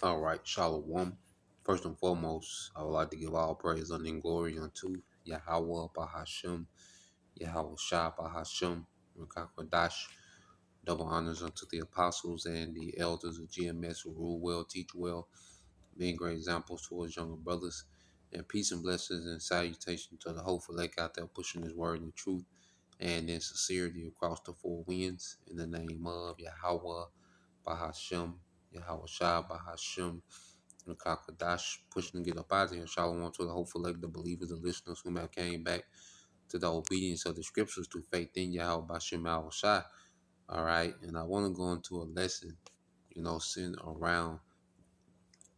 All right, Shalom. First and foremost, I would like to give all praise and glory unto Yahweh Bahashem, Yahweh Shah Bahashem, Rakakwadash. Double honors unto the apostles and the elders of GMS who rule well, teach well, being great examples to us younger brothers. And peace and blessings and salutation to the hopeful lake out there pushing his word in truth and in sincerity across the four winds. In the name of Yahweh Bahashem, Yahweh Shah Bahashem, Rakakadash, pushing to get up out of here. Shalom to the hopeful elect, the believers, the listeners who have came back to the obedience of the scriptures through faith in Yahweh Bashem Al Shai. All right. And I want to go into a lesson, centered around,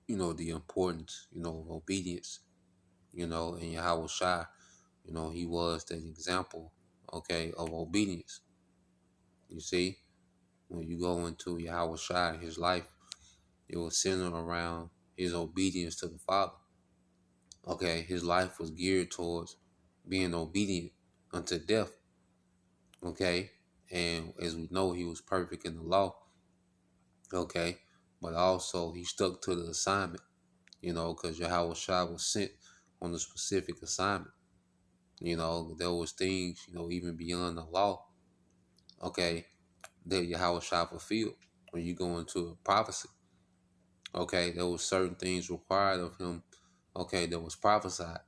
the importance, of obedience, and Yahweh Shai, he was that example, okay, of obedience. You see, when you go into Yahweh Shai, his life, it was centered around his obedience to the Father. Okay, his life was geared towards being obedient unto death. Okay, and as we know, he was perfect in the law. Okay, but also he stuck to the assignment. Because Yahweh Shai was sent on a specific assignment. There was things, even beyond the law. Okay, that Yahweh Shai fulfilled. When you go into a prophecy, okay, there was certain things required of him. Okay, that was prophesied.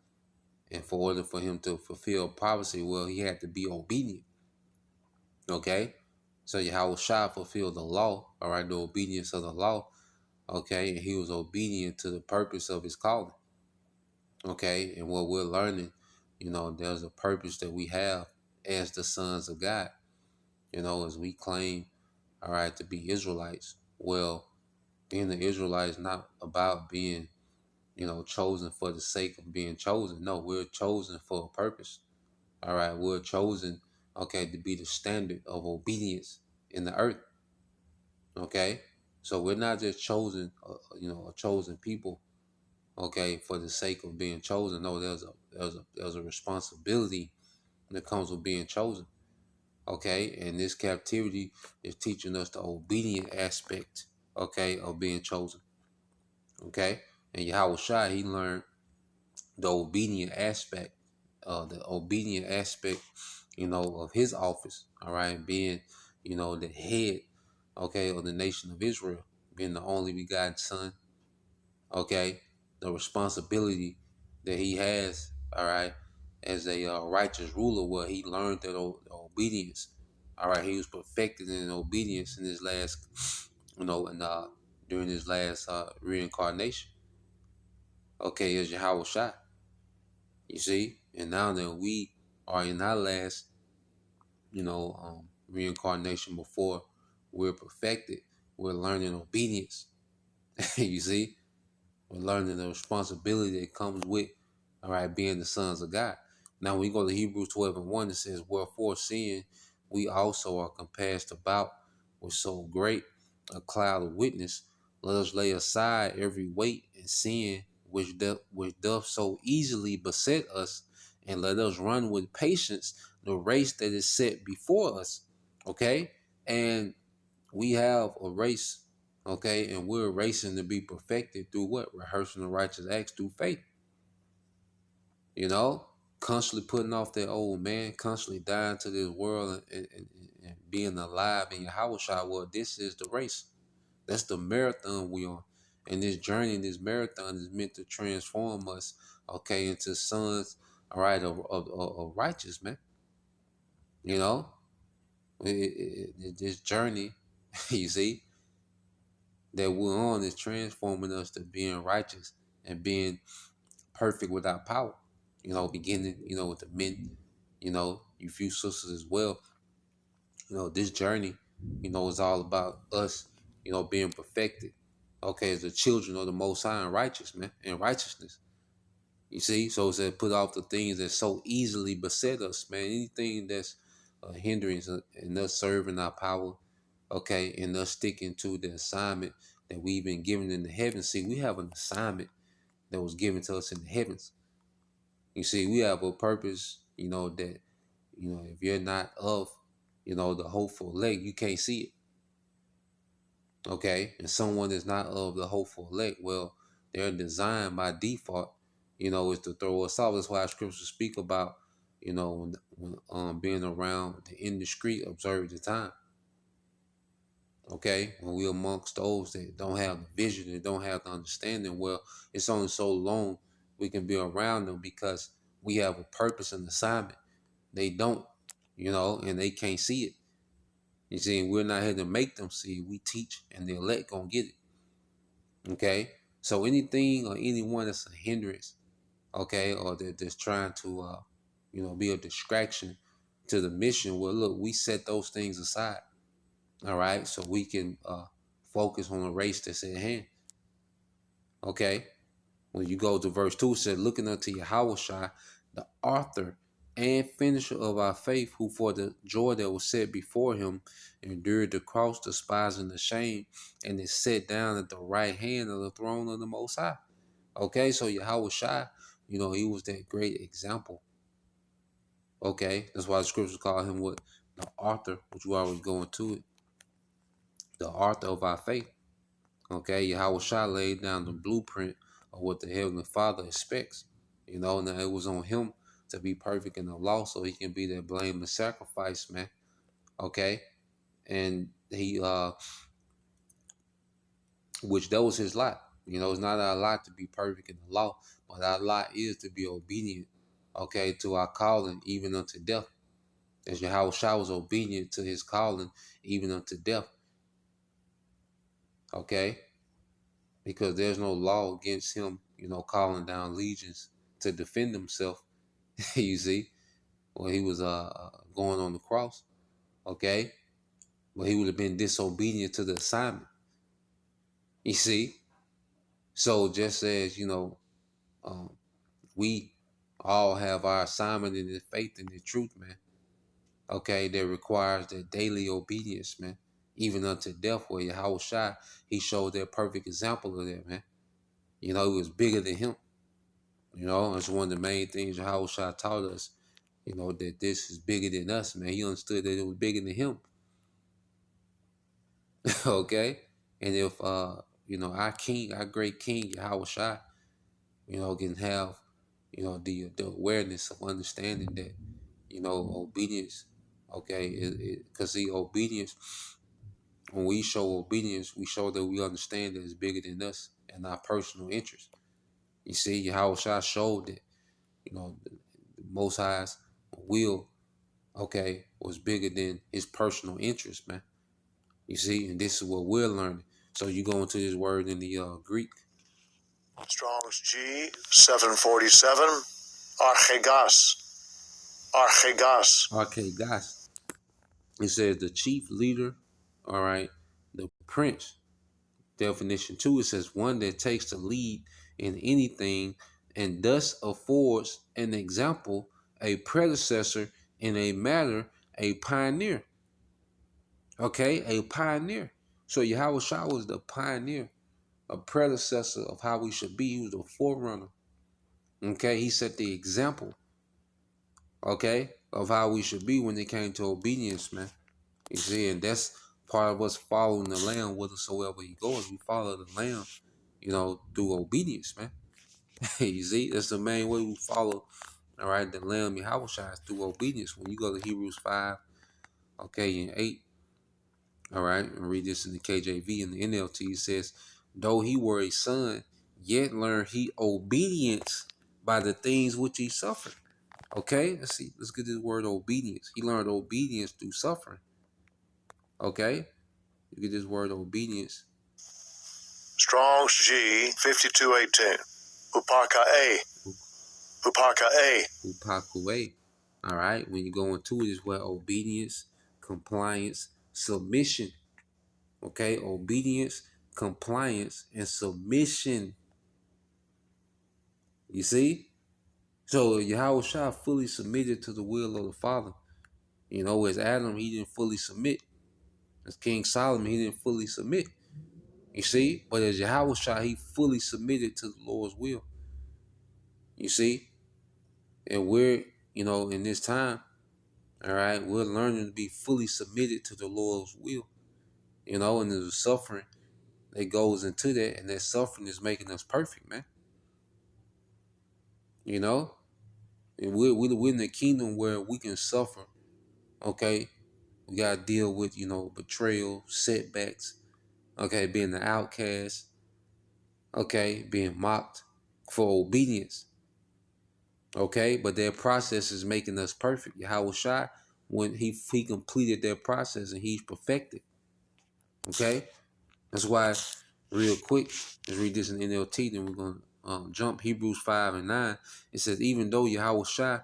And for order for him to fulfill prophecy, well, he had to be obedient. Okay? So Yahweh Shai fulfilled the law, all right, the obedience of the law. Okay, and he was obedient to the purpose of his calling. Okay, and what we're learning, there's a purpose that we have as the sons of God, as we claim, all right, to be Israelites. Well, being the Israelite is not about being, chosen for the sake of being chosen. No, we're chosen for a purpose. All right, we're chosen, okay, to be the standard of obedience in the earth. Okay, so we're not just chosen, a chosen people, okay, for the sake of being chosen. No, there's a responsibility that comes with being chosen. Okay, and this captivity is teaching us the obedient aspect, okay, of being chosen. Okay, and Yahweh Shai, he learned the obedient aspect, of his office. All right, being, the head, okay, of the nation of Israel, being the only begotten Son. Okay, the responsibility that he has. All right, as a righteous ruler, where he learned that obedience. All right, he was perfected in obedience in his last, and during his last reincarnation. Okay, as Yahweh Shai. You see, and now that we are in our last, reincarnation before we're perfected, we're learning obedience. You see, we're learning the responsibility that comes with, all right, being the sons of God. Now, when we go to Hebrews 12:1, it says, "Wherefore, seeing we also are compassed about with so great a cloud of witness, let us lay aside every weight and sin which doth so easily beset us, and let us run with patience the race that is set before us." Okay, and we have a race, okay, and we're racing to be perfected through what? Rehearsing the righteous acts through faith. You know, constantly putting off that old man, constantly dying to this world and being alive in your house. Well, this is the race. That's the marathon we on. And this journey, this marathon is meant to transform us, okay, into sons, all right, of righteous, man. You know, this journey, you see, that we're on is transforming us to being righteous and being perfect without power. Beginning, with the men, you few sisters as well. This journey, is all about us, being perfected. Okay, as the children of the Most High and righteous, man, and righteousness. You see, so it said, put off the things that so easily beset us, man. Anything that's a hindrance in us serving our power, okay, and us sticking to the assignment that we've been given in the heavens. See, we have an assignment that was given to us in the heavens. You see, we have a purpose, that, if you're not of, the hopeful leg, you can't see it. Okay, and someone is not of the hopeful elect, well, they're designed by default, is to throw us off. That's why scriptures speak about, when being around the indiscreet, observe the time. Okay, when we're amongst those that don't have the vision, that don't have the understanding, well, it's only so long we can be around them because we have a purpose and assignment. They don't, and they can't see it. You see, we're not here to make them see it. We teach, and the elect gonna get it. Okay, so anything or anyone that's a hindrance, okay, or that's trying to, be a distraction to the mission. Well, look, we set those things aside. All right, so we can focus on the race that's at hand. Okay, when you go to verse 2, it said, looking unto Yahweh, the author and finisher of our faith, who for the joy that was set before him endured the cross, despising the shame, and is set down at the right hand of the throne of the Most High. Okay, so Yahweh, he was that great example. Okay, that's why the scriptures call him what? The author, which we always go into it. The author of our faith. Okay, Yahweh laid down the blueprint of what the Heavenly Father expects. Now it was on him to be perfect in the law so he can be that blameless sacrifice, man. Okay, and he, which that was his lot. It's not our lot to be perfect in the law, but our lot is to be obedient, okay, to our calling, even unto death. As Yahweh was obedient to his calling, even unto death, okay? Because there's no law against him, calling down legions to defend himself, you see, when he was going on the cross, okay? But he would have been disobedient to the assignment, you see? So just as, um, we all have our assignment in the faith and the truth, man. Okay, that requires that daily obedience, man. Even unto death, where Yahweh he showed that perfect example of that, man. It was bigger than him. It's one of the main things Yahweh taught us, that this is bigger than us, man. He understood that it was bigger than him. Okay? And if our king, our great king, Yahweh can have, the awareness of understanding that, obedience, okay, because the obedience, when we show obedience, we show that we understand that it's bigger than us and our personal interest. You see, Yahweh showed that, the Most High's will, okay, was bigger than his personal interest, man. You see, and this is what we're learning. So you go into this word in the Greek. Strong's G 747. Archegas. Archegas. Archegas. It says the chief leader, all right, the prince. Definition 2, it says one that takes the lead in anything and thus affords an example, a predecessor in a matter, a pioneer. Okay, a pioneer. So Yahweh Shah was the pioneer, a predecessor of how we should be. He was the forerunner. Okay, he set the example, okay, of how we should be when it came to obedience, man. You see, and that's part of us following the Lamb whithersoever he goes. We follow the Lamb, through obedience, man. You see, that's the main way we follow, all right, the Lamb Yahweh is through obedience. When you go to Hebrews 5, okay, and 8, all right, and read this in the KJV and the NLT, it says, though he were a son, yet learned he obedience by the things which he suffered. Okay, let's see, let's get this word obedience. He learned obedience through suffering. Okay, you get this word obedience. Strong's G 5218. Upaka A. Upaka A. Upakue. All right, when you go into it, is where obedience, compliance, submission. Okay, obedience, compliance, and submission. You see? So Yahweh Shah fully submitted to the will of the Father. As Adam, he didn't fully submit. As King Solomon, he didn't fully submit. You see? But as Yahweh Shah, he fully submitted to the Lord's will. You see? And we're, in this time, all right, we're learning to be fully submitted to the Lord's will. And there's a suffering that goes into that, and that suffering is making us perfect, man. You know, and we're in the kingdom where we can suffer. Okay, we gotta deal with betrayal, setbacks. Okay, being the outcast. Okay, being mocked for obedience. Okay, but that process is making us perfect. Yahweh Shai, when he completed that process and he's perfected. Okay, that's why, real quick, let's read this in NLT. Then we're gonna jump Hebrews 5:9. It says, even though Yahweh Shai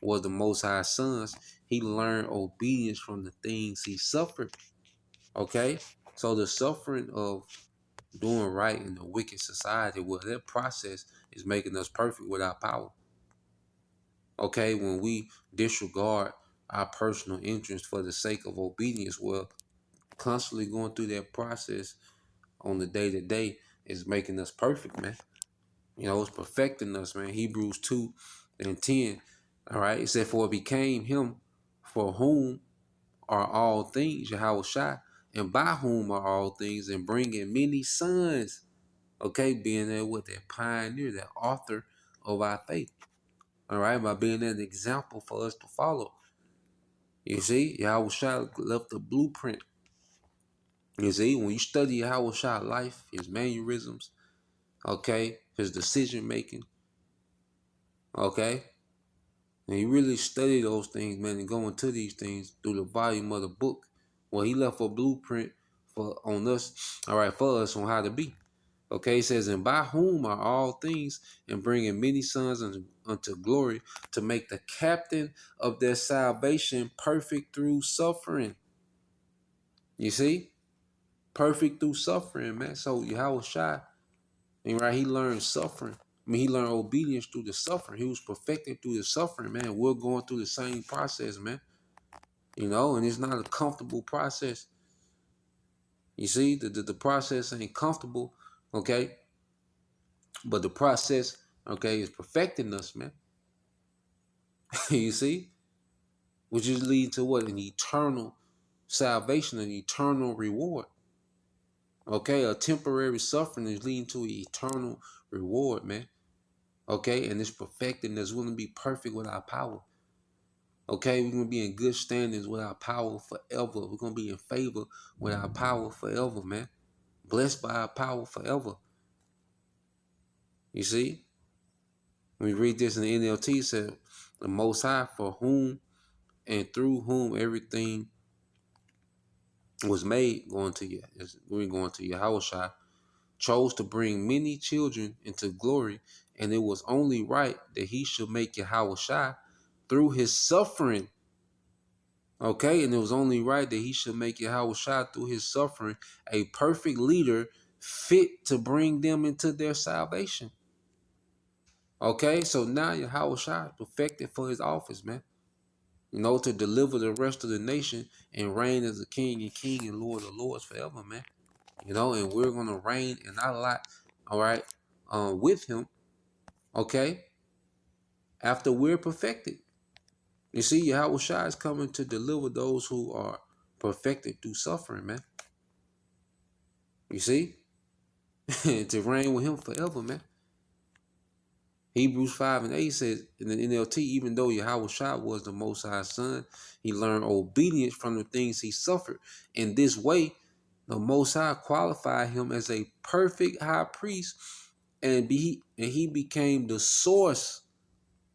was the Most High sons, he learned obedience from the things he suffered. Okay, so the suffering of doing right in a wicked society, well, that process is making us perfect without power. Okay, when we disregard our personal interest for the sake of obedience, well, constantly going through that process on the day to day is making us perfect, man. It's perfecting us, man. Hebrews 2:10. All right, it said, for it became him for whom are all things, Yahweh Shai, and by whom are all things, and bringing many sons. Okay, being there with that pioneer, that author of our faith. All right, by being an example for us to follow. You see, Yahweh Shai left a blueprint. You see, when you study Yahweh Shai life, his mannerisms, okay, his decision making, okay, and you really study those things, man, and go into these things through the volume of the book. Well, he left a blueprint on us, all right, for us on how to be. Okay, it says, and by whom are all things, and bringing many sons unto glory, to make the captain of their salvation perfect through suffering. You see? Perfect through suffering, man. So Yahweh Shai, and right, he learned suffering. I mean, he learned obedience through the suffering. He was perfected through the suffering, man. We're going through the same process, man. And it's not a comfortable process. You see, the process ain't comfortable, okay? But the process, okay, is perfecting us, man. You see? Which is leading to what? An eternal salvation, an eternal reward. Okay, a temporary suffering is leading to an eternal reward, man. Okay, and it's perfecting us. We're going to be perfect with our power. Okay, we're going to be in good standings with our power forever. We're going to be in favor with our power forever, man. Blessed by our power forever. You see? When we read this in the NLT, it said, the Most High, for whom and through whom everything was made, we're going to Yahweh Shai, chose to bring many children into glory, and it was only right that he should make Yahweh Shai through his suffering. Okay, and it was only right that he should make Yahweh Shai through his suffering a perfect leader fit to bring them into their salvation. Okay, so now Yahweh Shai is perfected for his office, man. To deliver the rest of the nation and reign as a king and Lord of lords forever, man. And we're gonna reign in our lot, all right, with him, okay, after we're perfected. You see, Yahweh Shai is coming to deliver those who are perfected through suffering, man. You see? To reign with him forever, man. Hebrews 5:8 says in the NLT, even though Yahweh Shai was the Most High Son, he learned obedience from the things he suffered. In this way, the Most High qualified him as a perfect high priest, and he became the source.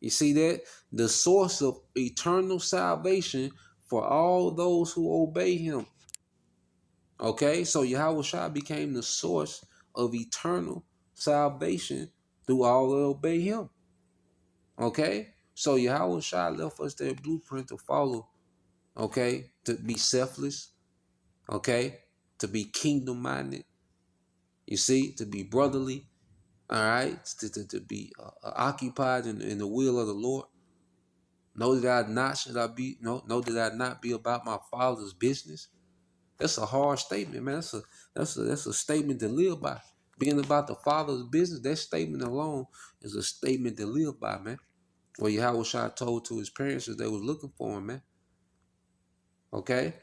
You see that? The source of eternal salvation for all those who obey him. Okay, so Yahweh Shai became the source of eternal salvation through all that obey him. Okay, so Yahweh Shai left us that blueprint to follow. Okay, to be selfless. Okay, to be kingdom minded. You see, to be brotherly. All right, to be occupied in the will of the Lord. Know that I not should I be know that I not be about my father's business. That's a hard statement, man. That's a statement to live by. Being about the father's business, that statement alone is a statement to live by, man. Well, Yahweh Shai told to his parents that they was looking for him, man. Okay?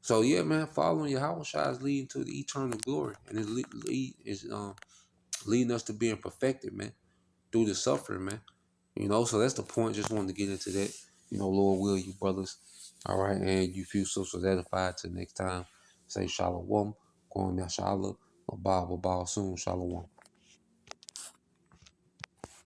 So yeah, man, following Yahweh Shai is leading to the eternal glory, and it's leading us to being perfected, man, through the suffering, man. So that's the point. Just wanted to get into that. Lord will, you brothers. All right, and you feel so edified. Till next time, say shalom, Kwam Yashala, Abba soon, shalom.